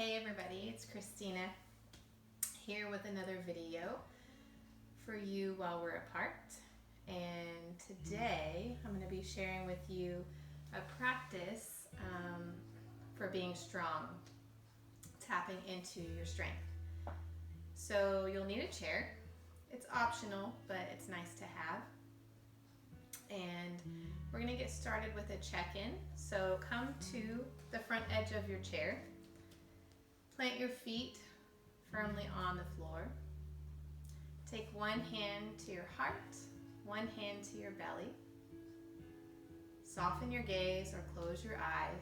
Hey everybody, it's Christina here with another video for you while we're apart. And today I'm going to be sharing with you a practice for being strong, tapping into your strength. So you'll need a chair. It's optional, but it's nice to have. And we're going to get started with a check-in. So come to the front edge of your chair. Plant your feet firmly on the floor. Take one hand to your heart, one hand to your belly. Soften your gaze or close your eyes.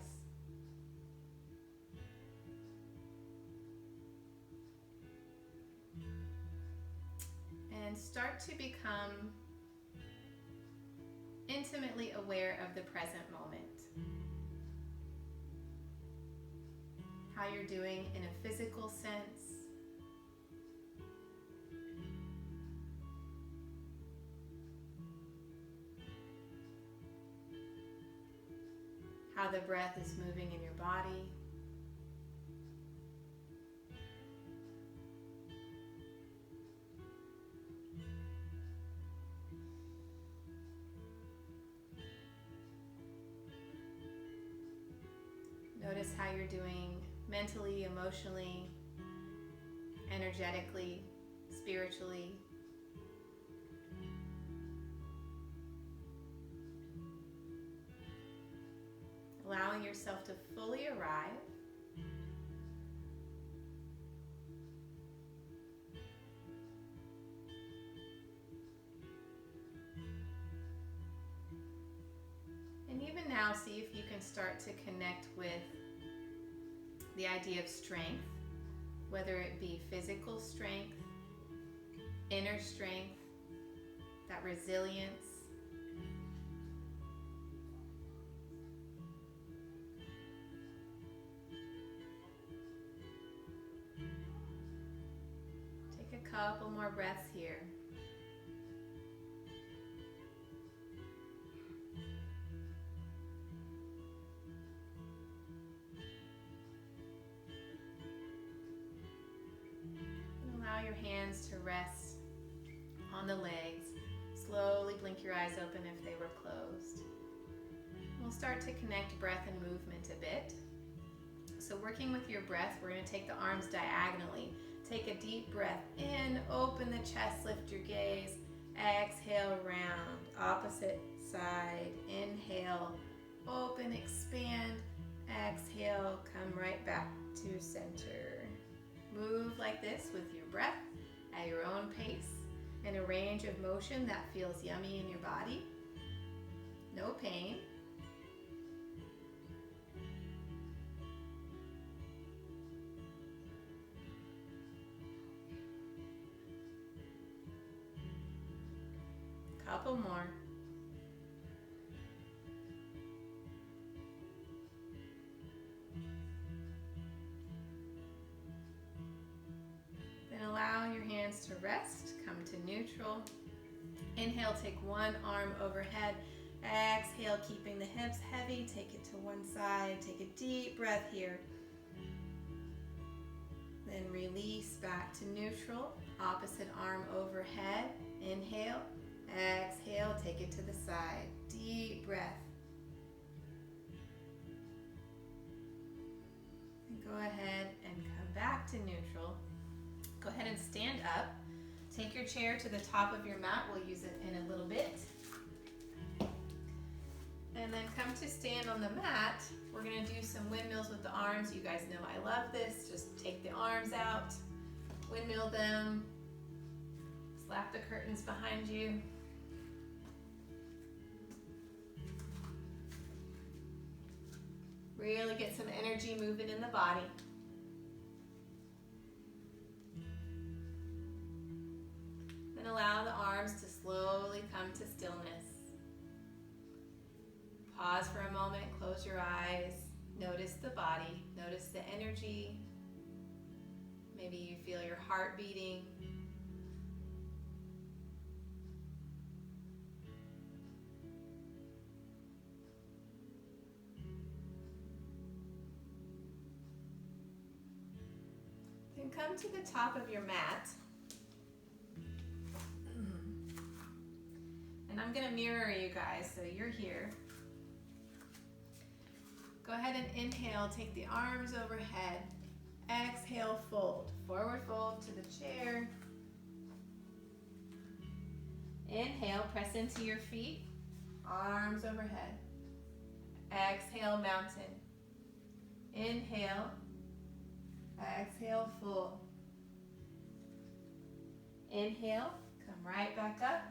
And start to become intimately aware of the present moment. How you're doing in a physical sense. How the breath is moving in your body. Notice how you're doing mentally, emotionally, energetically, spiritually. Allowing yourself to fully arrive. And even now, see if you can start to connect with the idea of strength, whether it be physical strength, inner strength, that resilience. Take a couple more breaths here. Allow your hands to rest on the legs. Slowly blink your eyes open if they were closed. We'll start to connect breath and movement a bit. So working with your breath, we're going to take the arms diagonally. Take a deep breath in, open the chest, lift your gaze. Exhale, round, opposite side. Inhale, open, expand. Exhale, come right back to center. Move like this with your breath at your own pace in a range of motion that feels yummy in your body. No pain. Couple more. Then allow your hands to rest, come to neutral. Inhale, take one arm overhead. Exhale, keeping the hips heavy, take it to one side. Take a deep breath here. Then release back to neutral. Opposite arm overhead. Inhale. Exhale, take it to the side. Deep breath. And go ahead and come back to neutral. Go ahead and stand up. Take your chair to the top of your mat. We'll use it in a little bit. And then come to stand on the mat. We're going to do some windmills with the arms. You guys know I love this. Just take the arms out, windmill them, slap the curtains behind you. Really get some energy moving in the body. Then allow the arms to slowly come to stillness. Pause for a moment, close your eyes, notice the body, notice the energy. Maybe you feel your heart beating. Then come to the top of your mat. And I'm gonna mirror you guys, so you're here. Go ahead and inhale, take the arms overhead. Exhale, fold. Forward fold to the chair. Inhale, press into your feet. Arms overhead. Exhale, mountain. Inhale. Exhale, full. Inhale, come right back up.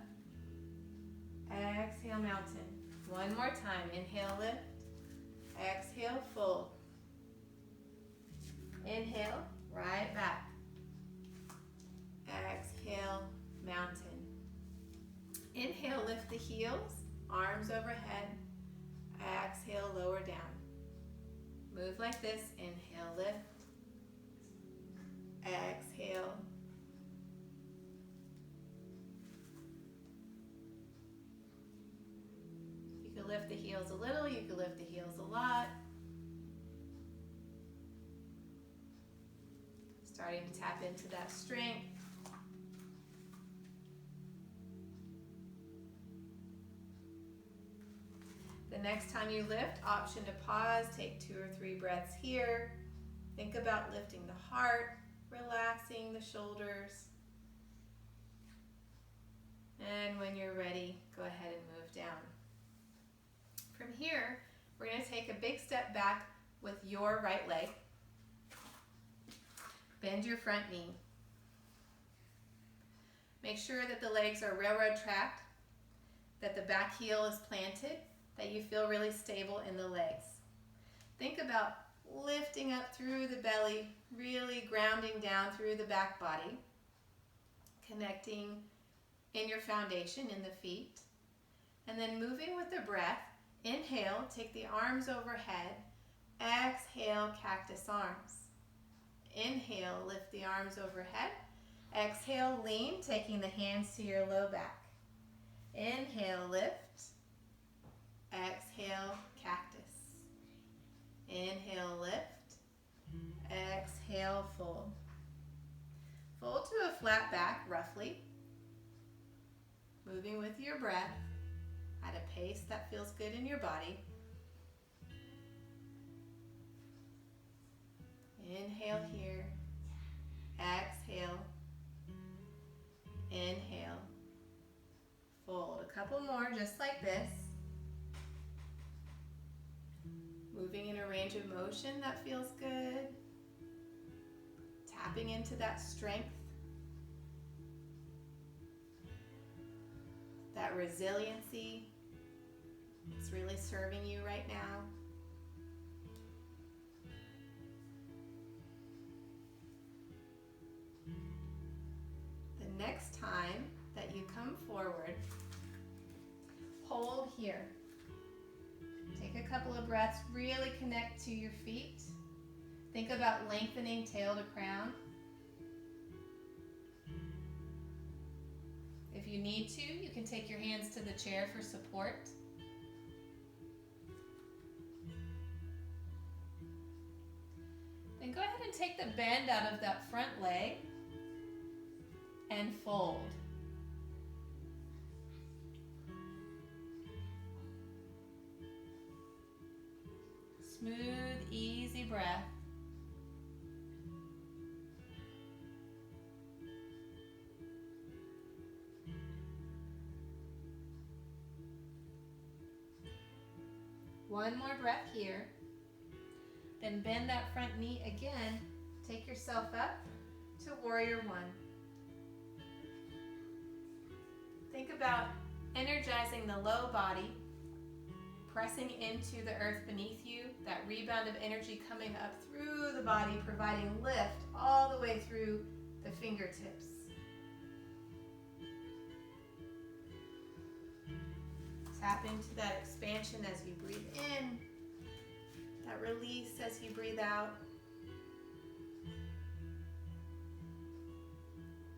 Exhale, mountain. One more time. Inhale, lift. Exhale, fold. Inhale, right back. Exhale, mountain. Inhale, lift the heels, arms overhead. Exhale, lower down. Move like this. Inhale, lift. Exhale. You can lift the heels a little, you can lift the heels a lot. Starting to tap into that strength. The next time you lift, option to pause, take 2 or 3 breaths here. Think about lifting the heart, relaxing the shoulders. And when you're ready, go ahead and move down. From here, we're going to take a big step back with your right leg. Bend your front knee. Make sure that the legs are railroad tracked, that the back heel is planted, that you feel really stable in the legs. Think about lifting up through the belly, really grounding down through the back body, connecting in your foundation in the feet, and then moving with the breath. Inhale, take the arms overhead. Exhale, cactus arms. Inhale, lift the arms overhead. Exhale, lean, taking the hands to your low back. Inhale, lift. Exhale, cactus. Inhale, lift. Exhale, fold. Fold to a flat back, roughly. Moving with your breath at a pace that feels good in your body. Inhale here. Exhale. Inhale. Fold. A couple more just like this. Moving in a range of motion that feels good. Tapping into that strength. That resiliency. It's really serving you right now. The next time that you come forward, hold here. Take a couple of breaths, really connect to your feet. Think about lengthening tail to crown. If you need to, you can take your hands to the chair for support. Then go ahead and take the bend out of that front leg and fold. Smooth, easy breath. One more breath here. Then bend that front knee again. Take yourself up to warrior one. Think about energizing the low body, pressing into the earth beneath you, that rebound of energy coming up through the body, providing lift all the way through the fingertips. Tap into that expansion as you breathe in, that release as you breathe out.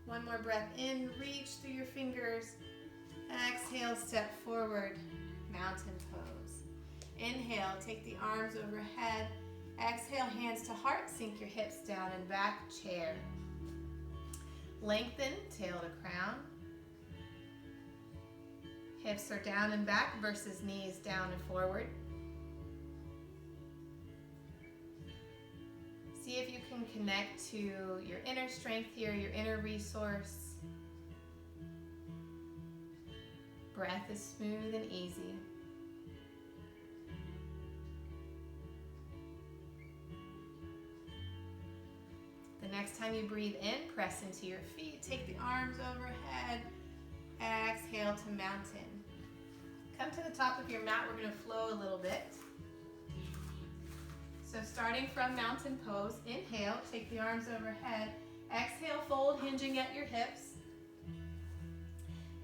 One more breath in, reach through your fingers. Exhale, step forward, mountain pose. Inhale, take the arms overhead. Exhale, hands to heart, sink your hips down and back, chair. Lengthen, tail to crown. Hips are down and back versus knees down and forward. See if you can connect to your inner strength here, your inner resource. Breath is smooth and easy. The next time you breathe in, press into your feet. Take the arms overhead. Exhale to mountain. Come to the top of your mat. We're going to flow a little bit. So starting from mountain pose, inhale, take the arms overhead. Exhale, fold, hinging at your hips.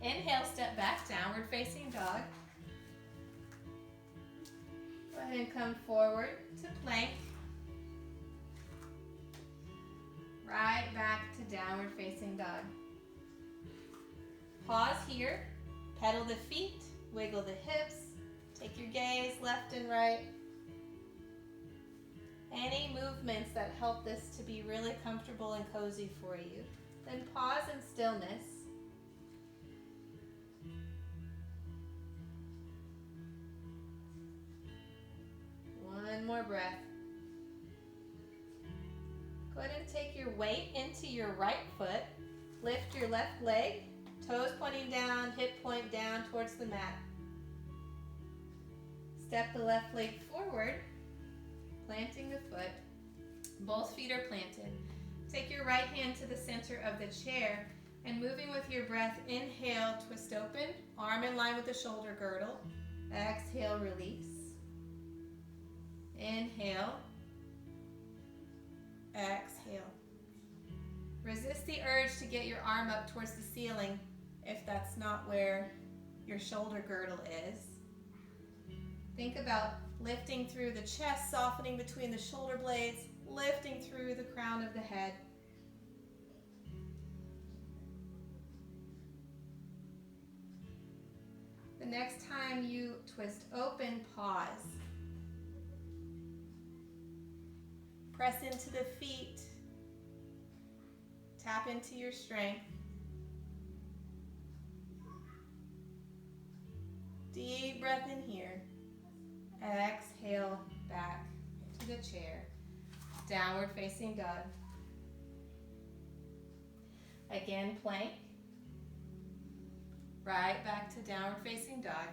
Inhale, step back, downward facing dog. Go ahead and come forward to plank. Right back to downward facing dog. Pause here, pedal the feet, wiggle the hips, take your gaze left and right. Any movements that help this to be really comfortable and cozy for you. Then pause in stillness. One more breath. Go ahead and take your weight into your right foot. Lift your left leg, toes pointing down, hip point down towards the mat. Step the left leg forward, planting the foot. Both feet are planted. Take your right hand to the center of the chair and moving with your breath, inhale, twist open, arm in line with the shoulder girdle. Exhale, release. Inhale. Exhale. Resist the urge to get your arm up towards the ceiling if that's not where your shoulder girdle is. Think about lifting through the chest, softening between the shoulder blades, lifting through the crown of the head. The next time you twist open, pause. Press into the feet. Tap into your strength. Deep breath in here. Exhale back to the chair. Downward facing dog. Again, plank. Right back to downward facing dog.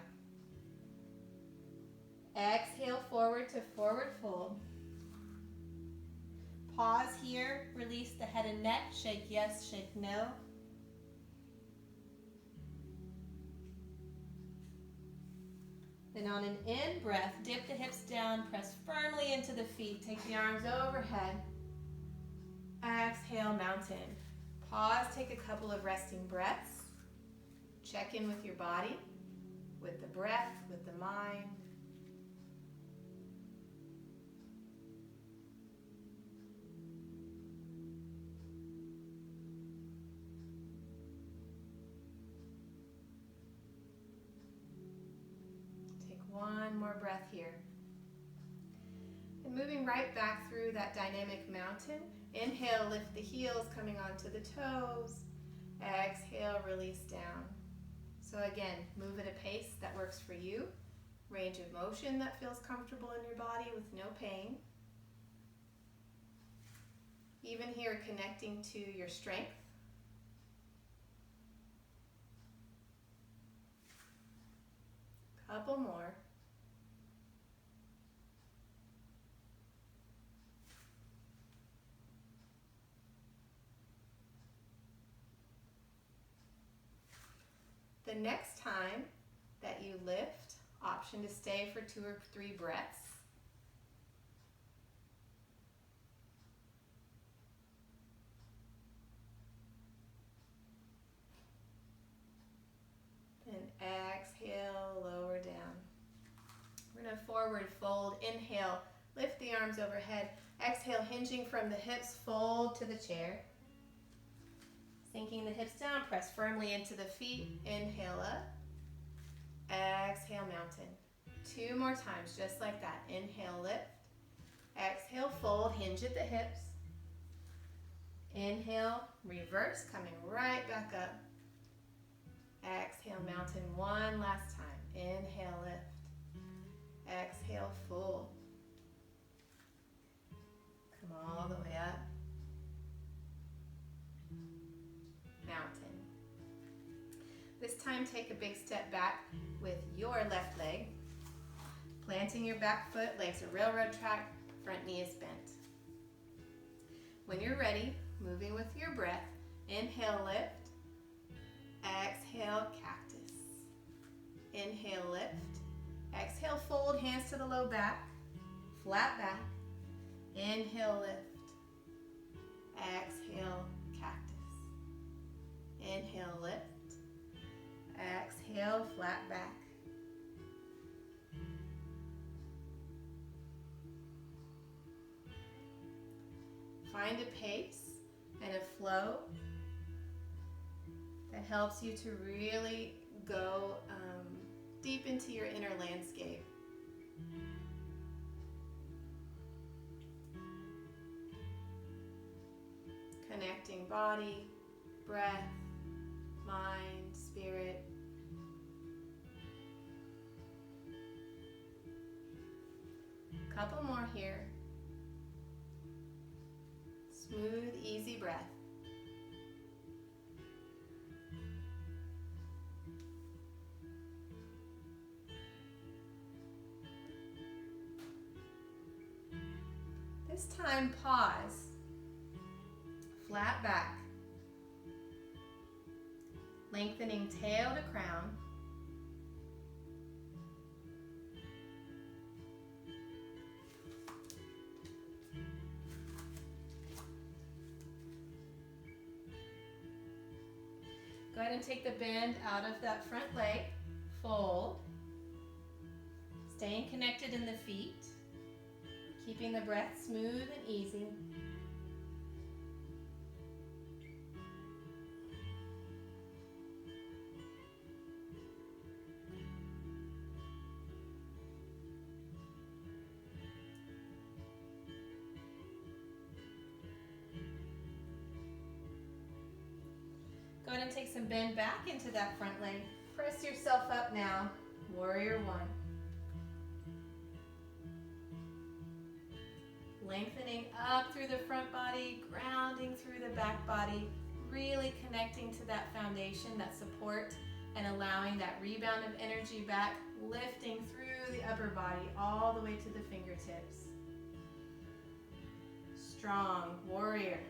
Exhale forward to forward fold. Pause here, release the head and neck, shake yes, shake no. Then on an in breath, dip the hips down, press firmly into the feet, take the arms overhead. Exhale, mountain. Pause, take a couple of resting breaths. Check in with your body, with the breath, with the mind. One more breath here. And moving right back through that dynamic mountain. Inhale, lift the heels, coming onto the toes. Exhale, release down. So again, move at a pace that works for you. Range of motion that feels comfortable in your body with no pain. Even here, connecting to your strength. Couple more. The next time that you lift, option to stay for 2 or 3 breaths. Then exhale, lower down. We're going to forward fold. Inhale, lift the arms overhead. Exhale, hinging from the hips, fold to the chair. Sinking the hips down, press firmly into the feet. Inhale up. Exhale, mountain. 2 more times, just like that. Inhale, lift. Exhale, fold, hinge at the hips. Inhale, reverse, coming right back up. Exhale, mountain one last time. Inhale, lift. Exhale, fold. Come all the way up. Mountain. This time, take a big step back with your left leg. Planting your back foot, legs a railroad track, front knee is bent. When you're ready, moving with your breath, inhale, lift. Exhale, cactus. Inhale, lift. Exhale, fold, hands to the low back, flat back. Inhale, lift. Exhale, cactus. Inhale, lift. Exhale, flat back. Find a pace and a flow that helps you to really go deep into your inner landscape. Connecting body, breath, mind, spirit. Couple more here. Smooth, easy breath. This time, pause. Flat back. Lengthening tail to crown. Go ahead and take the bend out of that front leg. Fold. Staying connected in the feet. Keeping the breath smooth and easy. Go ahead and take some bend back into that front leg. Press yourself up now, warrior one. Lengthening up through the front body, grounding through the back body, really connecting to that foundation, that support, and allowing that rebound of energy back, lifting through the upper body all the way to the fingertips. Strong, warrior.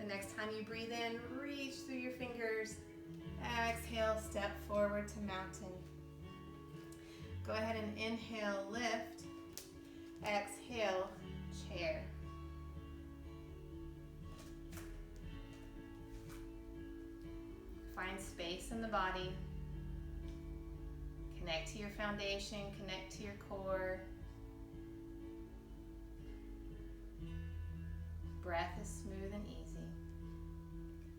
Next time you breathe in, reach through your fingers. Exhale, step forward to mountain. Go ahead and inhale, lift. Exhale, chair. Find space in the body. Connect to your foundation, connect to your core. Breath is smooth and easy.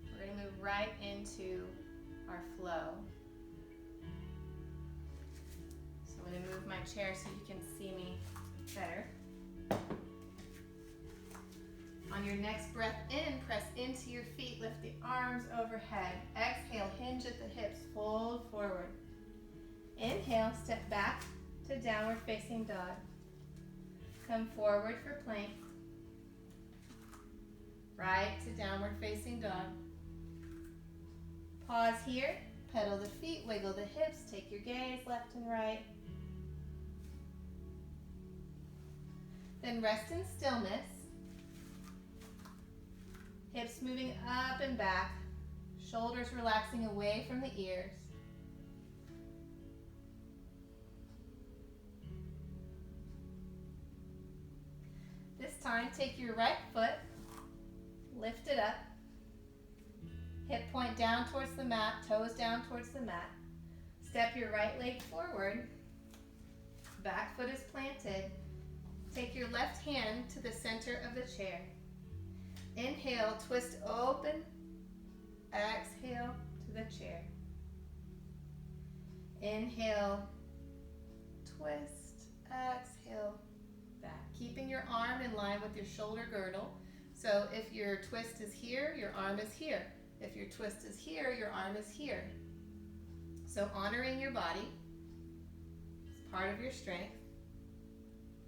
We're going to move right into our flow. So I'm going to move my chair so you can see me better. On your next breath in, press into your feet, lift the arms overhead. Exhale, hinge at the hips, fold forward. Inhale, step back to downward facing dog. Come forward for plank. Right to downward facing dog. Pause here, pedal the feet, wiggle the hips, take your gaze left and right. Then rest in stillness. Hips moving up and back, shoulders relaxing away from the ears. This time, take your right foot, lift it up. Hip point down towards the mat, toes down towards the mat. Step your right leg forward. Back foot is planted. Take your left hand to the center of the chair. Inhale, twist open. Exhale to the chair. Inhale, twist, exhale, back. Keeping your arm in line with your shoulder girdle. So if your twist is here, your arm is here. If your twist is here, your arm is here. So honoring your body is part of your strength.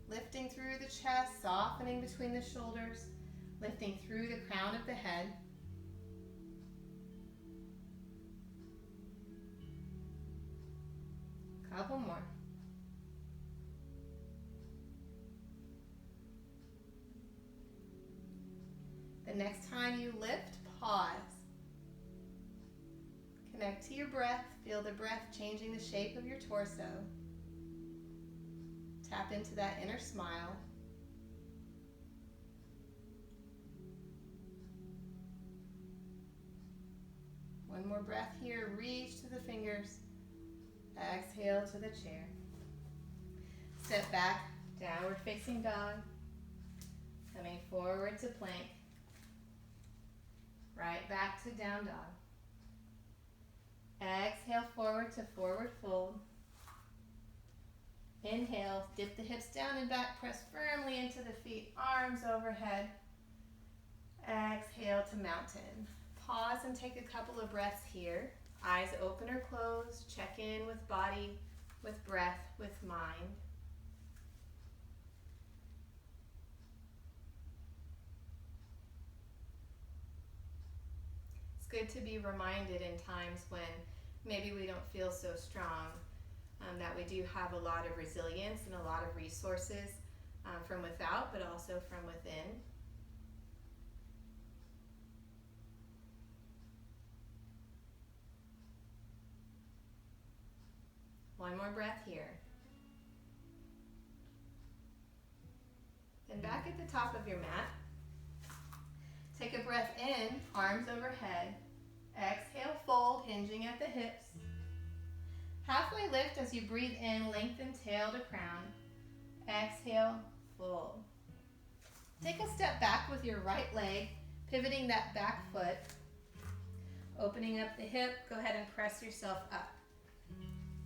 Lifting through the chest, softening between the shoulders, lifting through the crown of the head. Couple more. The next time you lift, pause. Connect to your breath. Feel the breath changing the shape of your torso. Tap into that inner smile. One more breath here. Reach to the fingers. Exhale to the chair. Step back, downward facing dog. Coming forward to plank. Right back to down dog. Exhale forward to forward fold. Inhale, dip the hips down and back, press firmly into the feet, arms overhead. Exhale to mountain. Pause and take a couple of breaths here. Eyes open or closed. Check in with body, with breath, with mind. It's good to be reminded in times when maybe we don't feel so strong, that we do have a lot of resilience and a lot of resources from without, but also from within. One more breath here. Then back at the top of your mat, take a breath in, arms overhead. Exhale, fold, hinging at the hips. Halfway lift as you breathe in, lengthen tail to crown. Exhale, fold. Take a step back with your right leg, pivoting that back foot. Opening up the hip, go ahead and press yourself up.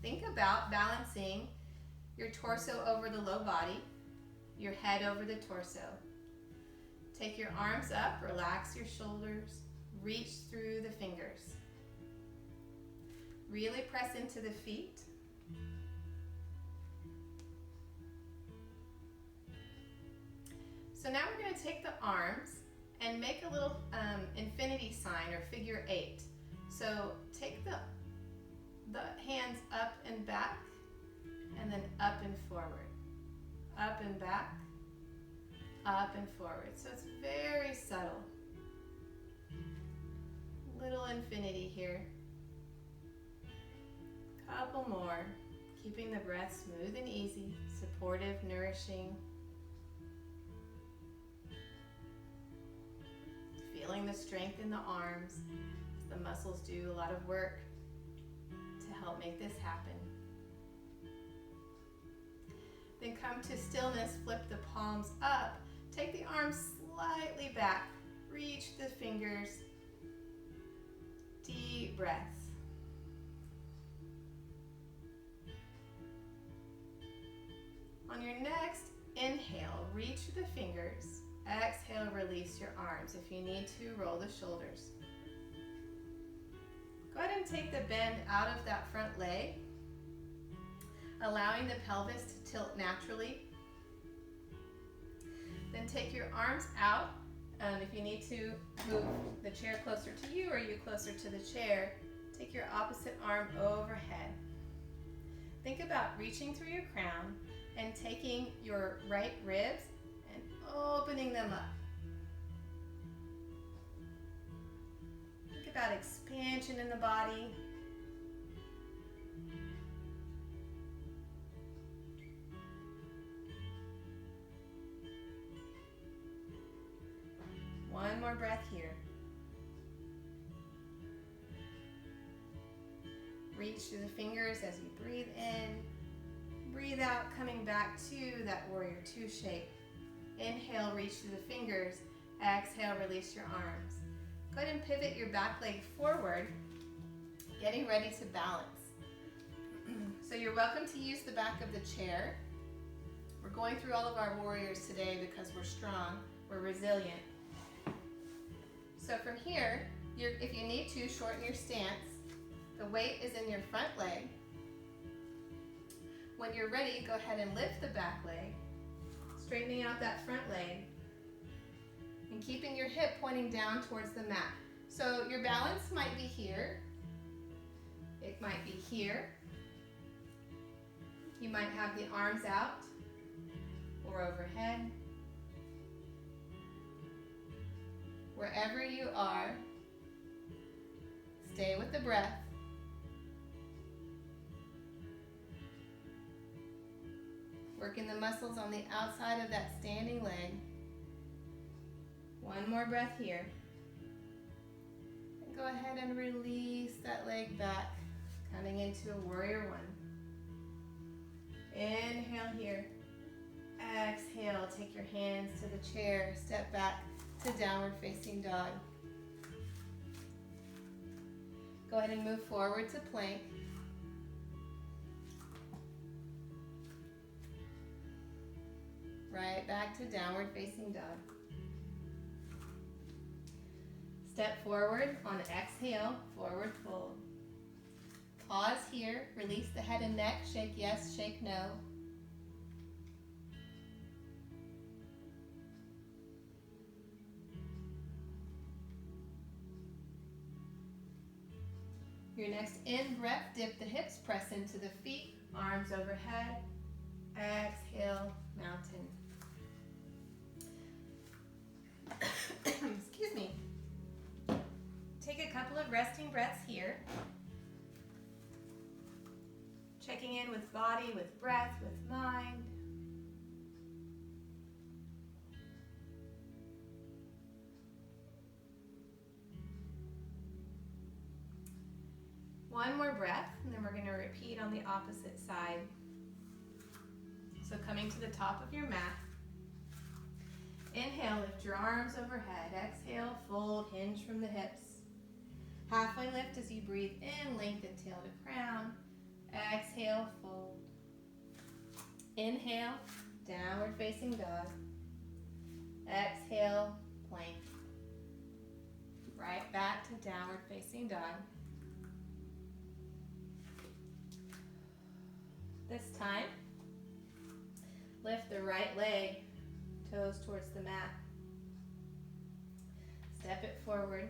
Think about balancing your torso over the low body, your head over the torso. Take your arms up, relax your shoulders, reach through the fingers. Really press into the feet. So now we're going to take the arms and make a little infinity sign or figure 8. So take the hands up and back, and then up and forward. Up and back, up and forward. So it's very subtle. Little infinity here. Couple more. Keeping the breath smooth and easy, supportive, nourishing. Feeling the strength in the arms as the muscles do a lot of work to help make this happen. Then come to stillness, flip the palms up, take the arms slightly back, reach the fingers, deep breaths. On your next inhale, reach the fingers. Exhale, release your arms. If you need to, roll the shoulders. Go ahead and take the bend out of that front leg, allowing the pelvis to tilt naturally. Then take your arms out. If you need to move the chair closer to you or you closer to the chair, take your opposite arm overhead. Think about reaching through your crown and taking your right ribs and opening them up. Think about expansion in the body. One more breath here. Reach through the fingers as you breathe in. Breathe out, coming back to that warrior 2 shape. Inhale, reach through the fingers. Exhale, release your arms. Go ahead and pivot your back leg forward, getting ready to balance. So you're welcome to use the back of the chair. We're going through all of our warriors today because we're strong, we're resilient. So from here, if you need to, shorten your stance. The weight is in your front leg. When you're ready, go ahead and lift the back leg, straightening out that front leg, and keeping your hip pointing down towards the mat. So your balance might be here. It might be here. You might have the arms out or overhead. Wherever you are, stay with the breath. Working the muscles on the outside of that standing leg. One more breath here. And go ahead and release that leg back, coming into a warrior one. Inhale here. Exhale, take your hands to the chair, step back to downward facing dog. Go ahead and move forward to plank. Right back to downward facing dog. Step forward on exhale, forward fold. Pause here, release the head and neck, shake yes, shake no. Your next in-breath, dip the hips, press into the feet, arms overhead. Exhale, mountain. Excuse me. Take a couple of resting breaths here. Checking in with body, with breath, with mind. One more breath, and then we're going to repeat on the opposite side. So coming to the top of your mat. Inhale, lift your arms overhead. Exhale, fold, hinge from the hips. Halfway lift as you breathe in, lengthen tail to crown. Exhale, fold. Inhale, downward facing dog. Exhale, plank. Right back to downward facing dog. This time, lift the right leg, toes towards the mat. Step it forward.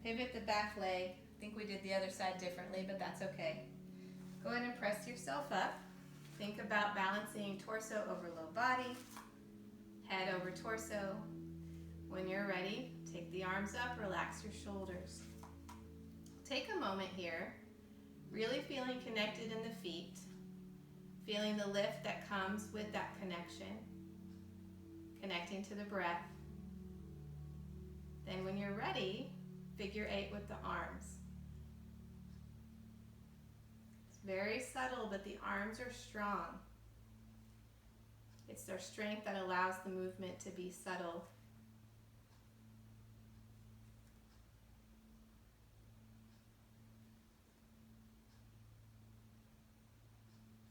Pivot the back leg. I think we did the other side differently, but that's okay. Go ahead and press yourself up. Think about balancing torso over low body, head over torso. When you're ready, take the arms up, relax your shoulders. Take a moment here, really feeling connected in the feet, feeling the lift that comes with that connection, connecting to the breath. Then when you're ready, figure 8 with the arms. It's very subtle, but the arms are strong. It's their strength that allows the movement to be subtle.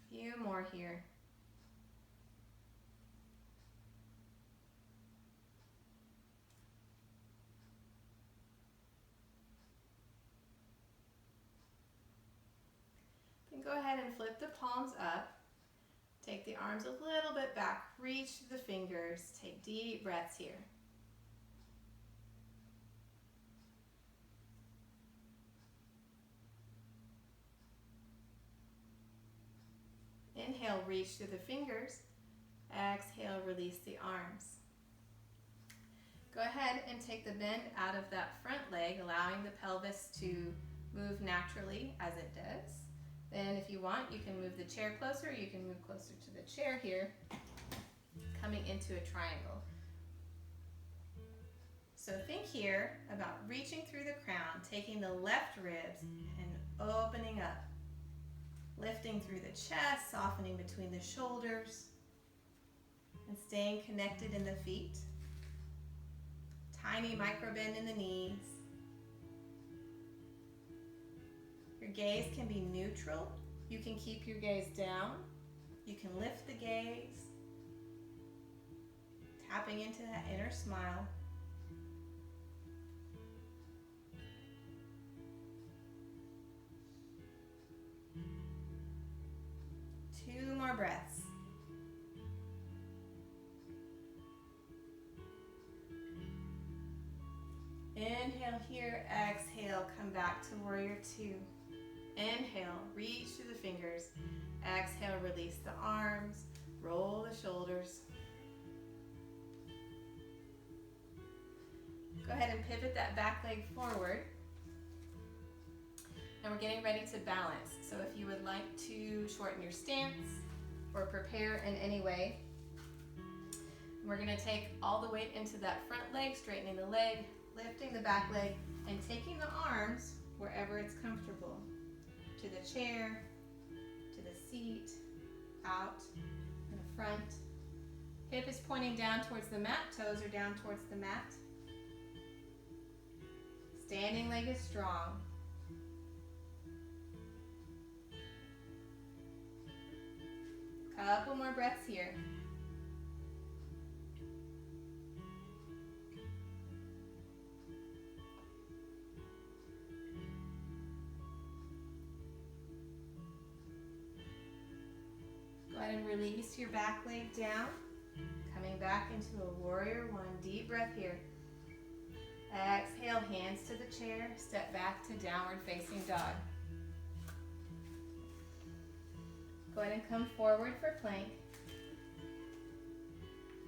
Few more here. Then go ahead and flip the palms up. Take the arms a little bit back. Reach the fingers. Take deep breaths here. Inhale, reach through the fingers. Exhale, release the arms. Go ahead and take the bend out of that front leg, allowing the pelvis to move naturally as it does. Then if you want, you can move the chair closer. You can move closer to the chair here, coming into a triangle. So think here about reaching through the crown, taking the left ribs and opening up. Lifting through the chest, softening between the shoulders, and staying connected in the feet. Tiny micro bend in the knees. Your gaze can be neutral. You can keep your gaze down. You can lift the gaze. Tapping into that inner smile. Two more breaths. Inhale here, exhale, come back to warrior two. Inhale, reach through the fingers. Exhale, release the arms, roll the shoulders. Go ahead and pivot that back leg forward. And we're getting ready to balance. So if you would like to shorten your stance or prepare in any way, we're going to take all the weight into that front leg, straightening the leg, lifting the back leg, and taking the arms wherever it's comfortable. To the chair, to the seat, out, in the front. Hip is pointing down towards the mat, toes are down towards the mat. Standing leg is strong. Couple more breaths here. Go ahead and release your back leg down. Coming back into a warrior one. Deep breath here. Exhale, hands to the chair. Step back to downward facing dog. Go ahead and come forward for plank.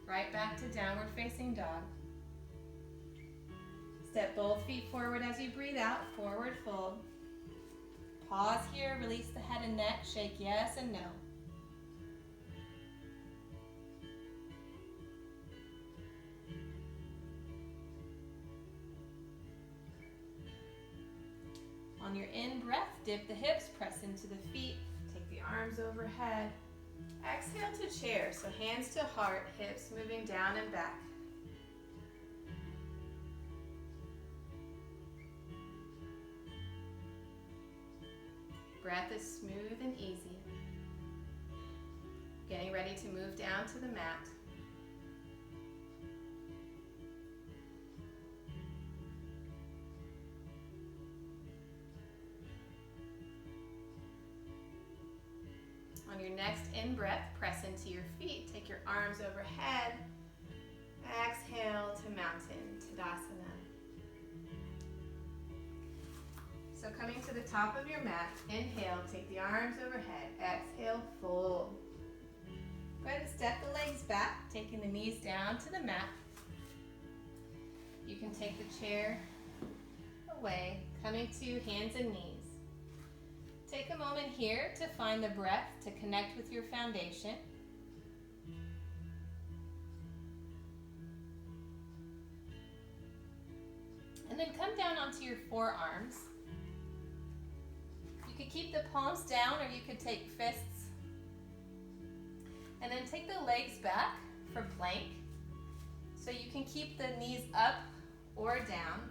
Right back to downward facing dog. Step both feet forward as you breathe out, forward fold. Pause here, release the head and neck, shake yes and no. On your in-breath, dip the hips, press into the feet, take the arms overhead. Exhale to chair, so hands to heart, hips moving down and back. Breath is smooth and easy. Getting ready to move down to the mat. On your next in-breath, press into your feet. Take your arms overhead. Exhale to mountain, Tadasana. So coming to the top of your mat, inhale, take the arms overhead. Exhale, fold. Go ahead and step the legs back, taking the knees down to the mat. You can take the chair away, coming to hands and knees. Take a moment here to find the breath, to connect with your foundation. And then come down onto your forearms. You could keep the palms down or you could take fists. And then take the legs back for plank. So you can keep the knees up or down.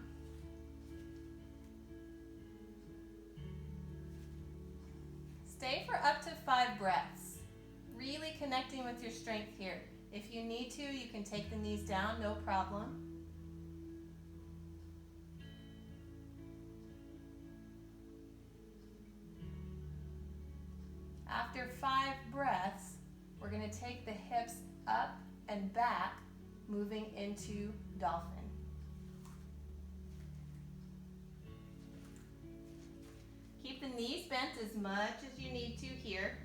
Stay for up to 5 breaths, really connecting with your strength here. If you need to, you can take the knees down, no problem. After 5 breaths, we're going to take the hips up and back, moving into dolphin. Keep the knees bent as much as you need to here.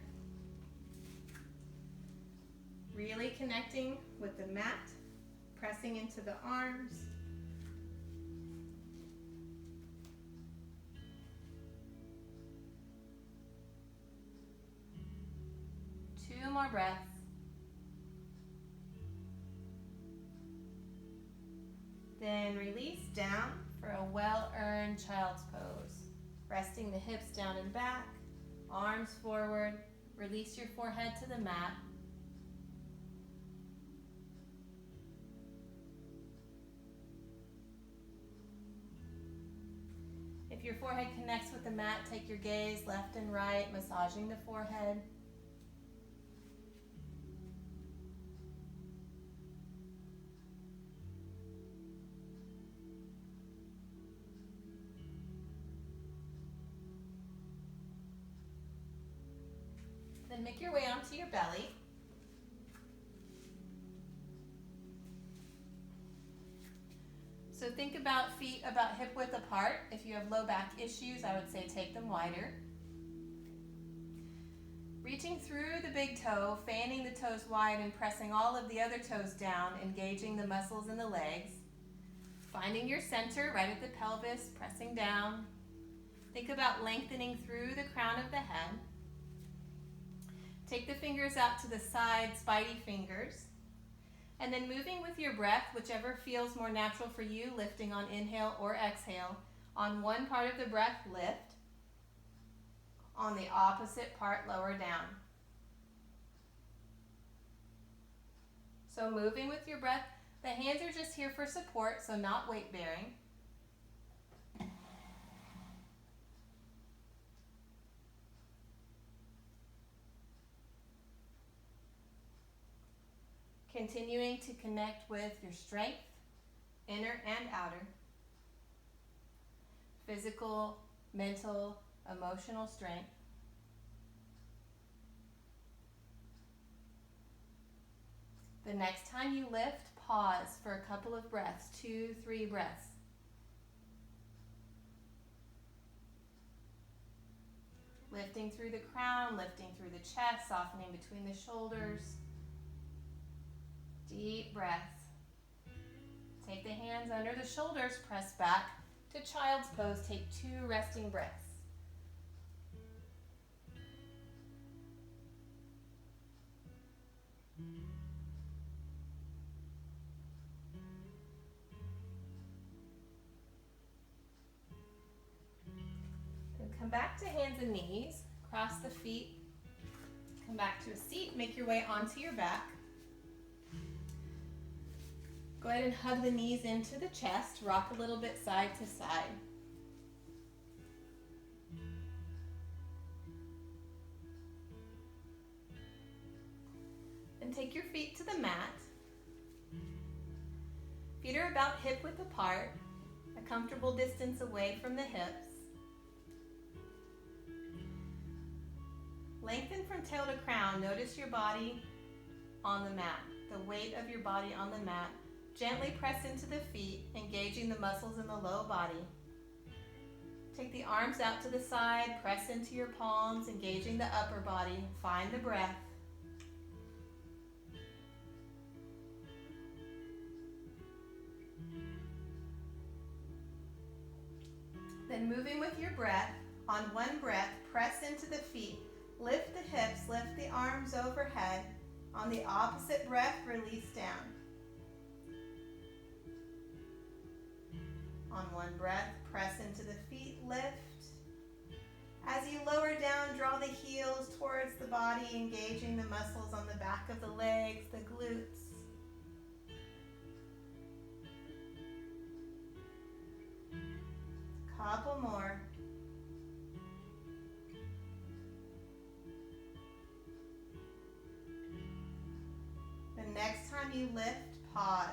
Really connecting with the mat, pressing into the arms. Two more breaths. Then release down for a well-earned child's pose. Resting the hips down and back, arms forward, release your forehead to the mat. your forehead connects with the mat, take your gaze left and right, massaging the forehead. Then make your way onto your belly. So think about feet about hip width apart. If you have low back issues, I would say take them wider. Reaching through the big toe, fanning the toes wide and pressing all of the other toes down, engaging the muscles in the legs. Finding your center right at the pelvis, pressing down. Think about lengthening through the crown of the head. Take the fingers out to the side, spidey fingers. And then moving with your breath, whichever feels more natural for you, lifting on inhale or exhale. On one part of the breath, lift. On the opposite part, lower down. So moving with your breath, the hands are just here for support, so not weight bearing. Continuing to connect with your strength, inner and outer. Physical, mental, emotional strength. The next time you lift, pause for a couple of breaths, 2, 3 breaths. Lifting through the crown, lifting through the chest, softening between the shoulders. Deep breaths. Take the hands under the shoulders, press back to child's pose. Take 2 resting breaths. Then come back to hands and knees. Cross the feet. Come back to a seat. Make your way onto your back. Go ahead and hug the knees into the chest. Rock a little bit side to side. Then take your feet to the mat. Feet are about hip width apart, a comfortable distance away from the hips. Lengthen from tail to crown. Notice your body on the mat, the weight of your body on the mat. Gently press into the feet, engaging the muscles in the low body. Take the arms out to the side, press into your palms, engaging the upper body. Find the breath. Then moving with your breath, on one breath, press into the feet. Lift the hips, lift the arms overhead. On the opposite breath, release down. On one breath, press into the feet, lift. As you lower down, draw the heels towards the body, engaging the muscles on the back of the legs, the glutes. Couple more. The next time you lift, pause.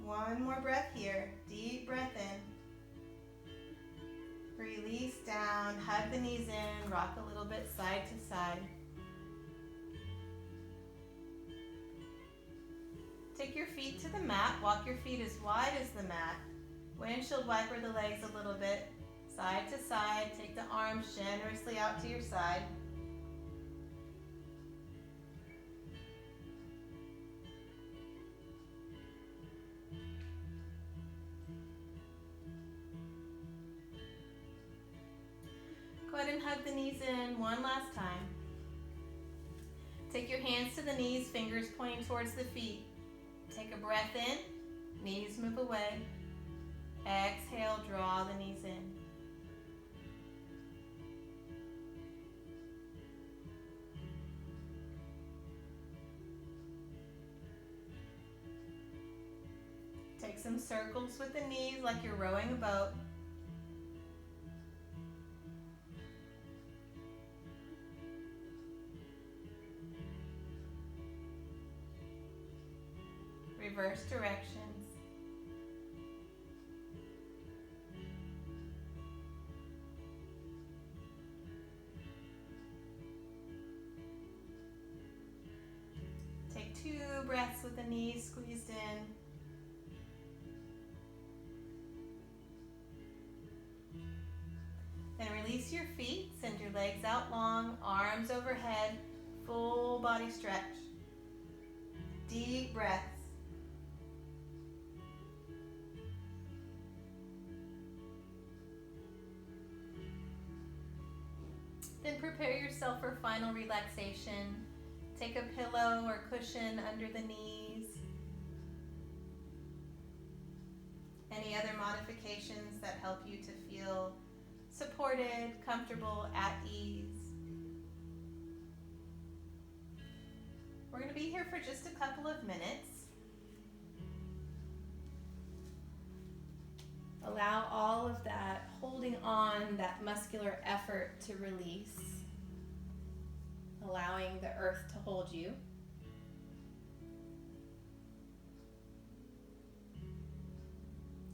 One more breath here. Deep breath in. Release down. Hug the knees in. Rock a little bit side to side. Take your feet to the mat. Walk your feet as wide as the mat. Windshield wiper the legs a little bit. Side to side. Take the arms generously out to your side. Go ahead and hug the knees in one last time. Take your hands to the knees, fingers pointing towards the feet. Take a breath in, knees move away. Exhale, draw the knees in. Take some circles with the knees like you're rowing a boat. Reverse directions. Take 2 breaths with the knees squeezed in. Then release your feet, send your legs out long, arms overhead, full body stretch. Deep breaths. Then prepare yourself for final relaxation. Take a pillow or cushion under the knees. Any other modifications that help you to feel supported, comfortable, at ease. We're going to be here for just a couple of minutes. Allow all of that holding on, that muscular effort to release. Allowing the earth to hold you.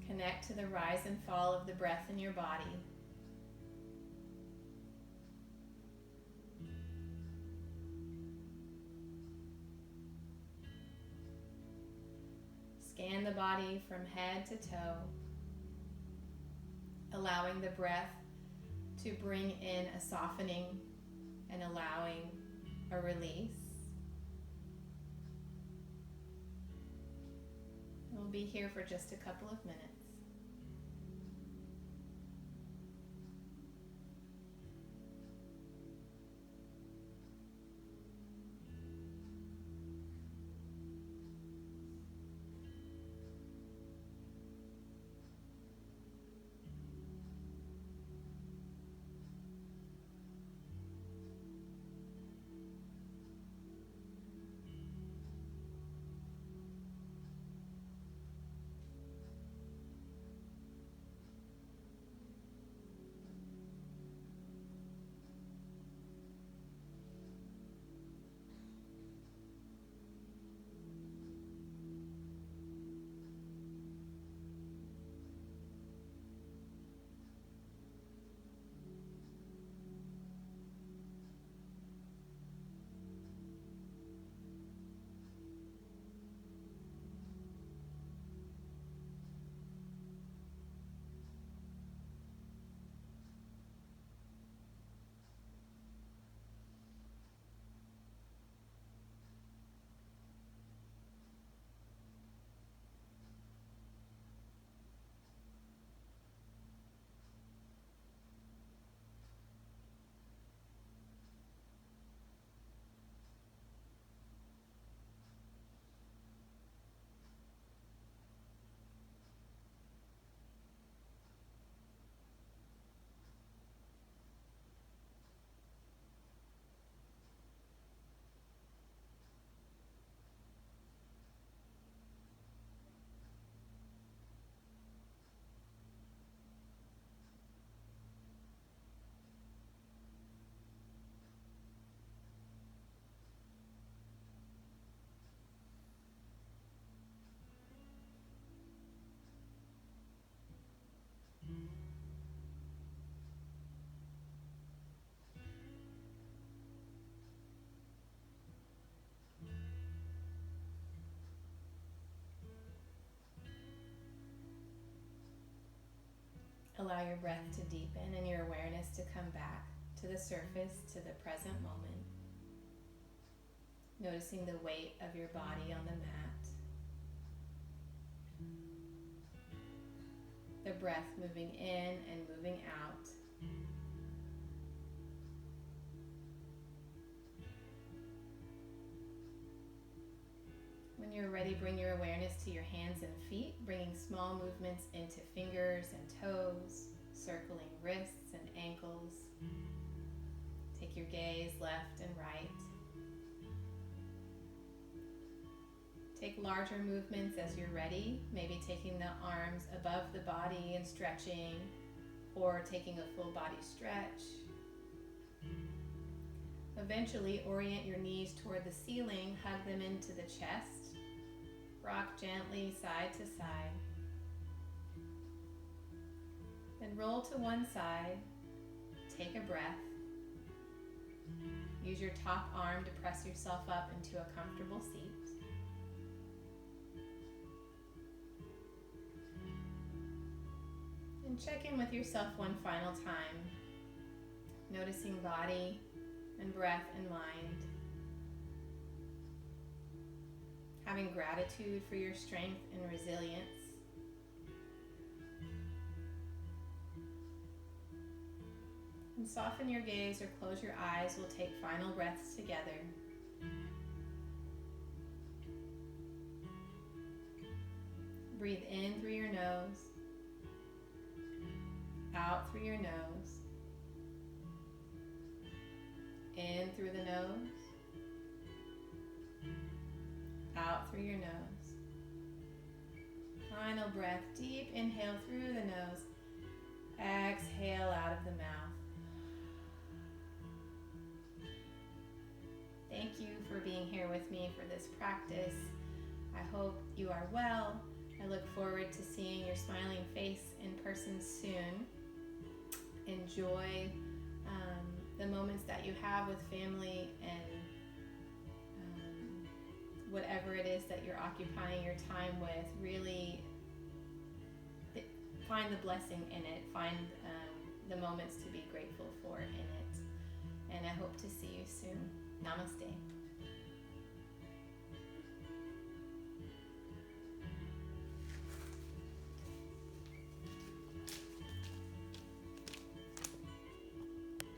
Connect to the rise and fall of the breath in your body. Scan the body from head to toe, allowing the breath to bring in a softening and allowing a release. We'll be here for just a couple of minutes. Allow your breath to deepen and your awareness to come back to the surface, to the present moment. Noticing the weight of your body on the mat. The breath moving in and moving out. When you're ready, bring your awareness to your hands and feet, bringing small movements into fingers and toes, circling wrists and ankles. Take your gaze left and right. Take larger movements as you're ready, maybe taking the arms above the body and stretching, or taking a full body stretch. Eventually, orient your knees toward the ceiling, hug them into the chest. Rock gently side to side. Then roll to one side. Take a breath. Use your top arm to press yourself up into a comfortable seat. And check in with yourself one final time, noticing body and breath and mind. Having gratitude for your strength and resilience. And soften your gaze or close your eyes. We'll take final breaths together. Breathe in through your nose, out through your nose, in through the nose, out through your nose. Final breath, deep inhale through the nose, exhale out of the mouth. Thank you for being here with me for this practice. I hope you are well. I look forward to seeing your smiling face in person soon. Enjoy the moments that you have with family and whatever it is that you're occupying your time with. Really find the blessing in it. Find the moments to be grateful for in it. And I hope to see you soon. Namaste.